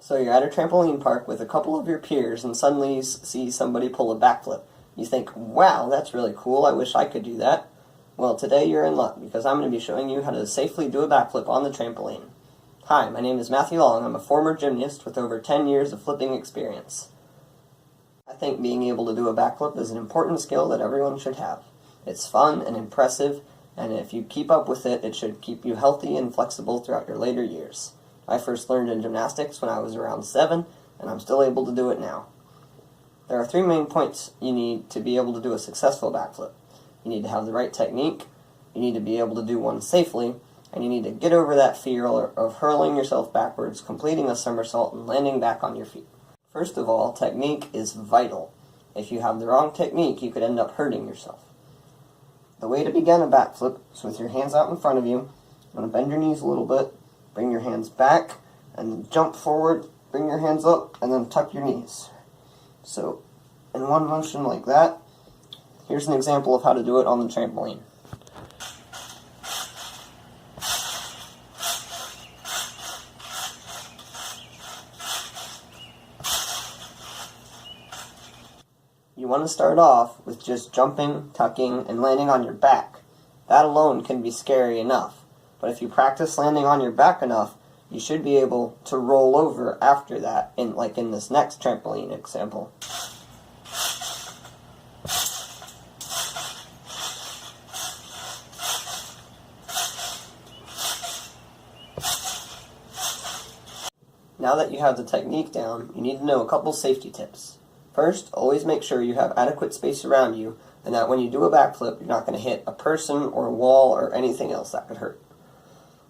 So you're at a trampoline park with a couple of your peers and suddenly you see somebody pull a backflip. You think, wow, that's really cool, I wish I could do that. Well, today you're in luck because I'm going to be showing you how to safely do a backflip on the trampoline. Hi, my name is Matthew Long. I'm a former gymnast with over 10 years of flipping experience. I think being able to do a backflip is an important skill that everyone should have. It's fun and impressive, and if you keep up with it, it should keep you healthy and flexible throughout your later years. I first learned in gymnastics when I was around 7, and I'm still able to do it now. There are 3 main points you need to be able to do a successful backflip. You need to have the right technique, you need to be able to do one safely, and you need to get over that fear of hurling yourself backwards, completing a somersault, and landing back on your feet. First of all, technique is vital. If you have the wrong technique, you could end up hurting yourself. The way to begin a backflip is with your hands out in front of you. You want to bend your knees a little bit, bring your hands back, and jump forward, bring your hands up, and then tuck your knees. So, in one motion like that, here's an example of how to do it on the trampoline. You want to start off with just jumping, tucking, and landing on your back. That alone can be scary enough, but if you practice landing on your back enough, you should be able to roll over after that, like in this next trampoline example. Now that you have the technique down, you need to know a couple safety tips. First, always make sure you have adequate space around you and that when you do a backflip, you're not going to hit a person or a wall or anything else that could hurt.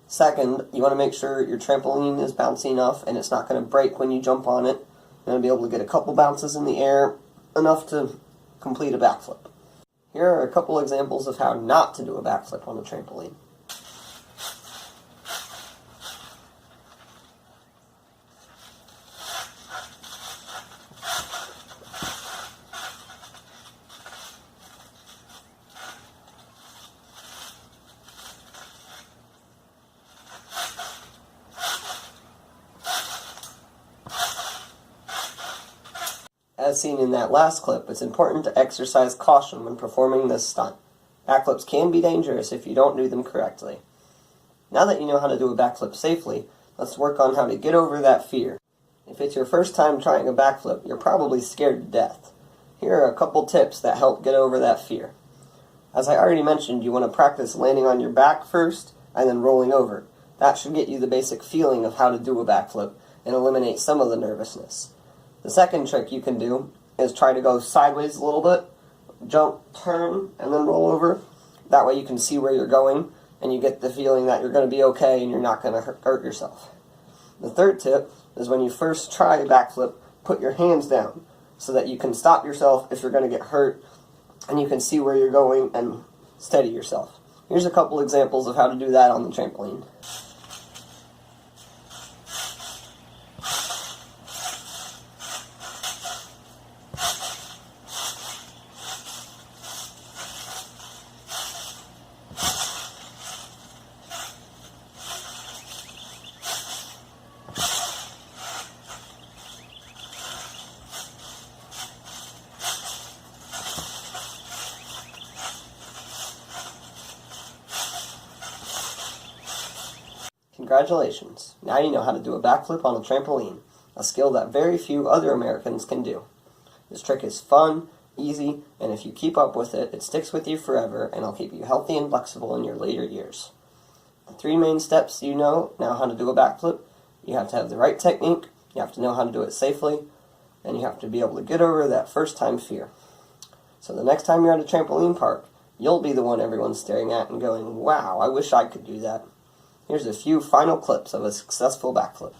Second, you want to make sure your trampoline is bouncy enough and it's not going to break when you jump on it. You're going to be able to get a couple bounces in the air, enough to complete a backflip. Here are a couple examples of how not to do a backflip on a trampoline. As seen in that last clip, it's important to exercise caution when performing this stunt. Backflips can be dangerous if you don't do them correctly. Now that you know how to do a backflip safely, let's work on how to get over that fear. If it's your first time trying a backflip, you're probably scared to death. Here are a couple tips that help get over that fear. As I already mentioned, you want to practice landing on your back first and then rolling over. That should get you the basic feeling of how to do a backflip and eliminate some of the nervousness. The second trick you can do is try to go sideways a little bit, jump, turn, and then roll over. That way you can see where you're going, and you get the feeling that you're going to be okay and you're not going to hurt yourself. The third tip is when you first try a backflip, put your hands down so that you can stop yourself if you're going to get hurt, and you can see where you're going and steady yourself. Here's a couple examples of how to do that on the trampoline. Congratulations! Now you know how to do a backflip on a trampoline, a skill that very few other Americans can do. This trick is fun, easy, and if you keep up with it, it sticks with you forever and it'll keep you healthy and flexible in your later years. The 3 main steps you know now how to do a backflip. You have to have the right technique, you have to know how to do it safely, and you have to be able to get over that first time fear. So the next time you're at a trampoline park, you'll be the one everyone's staring at and going, wow, I wish I could do that. Here's a few final clips of a successful backflip.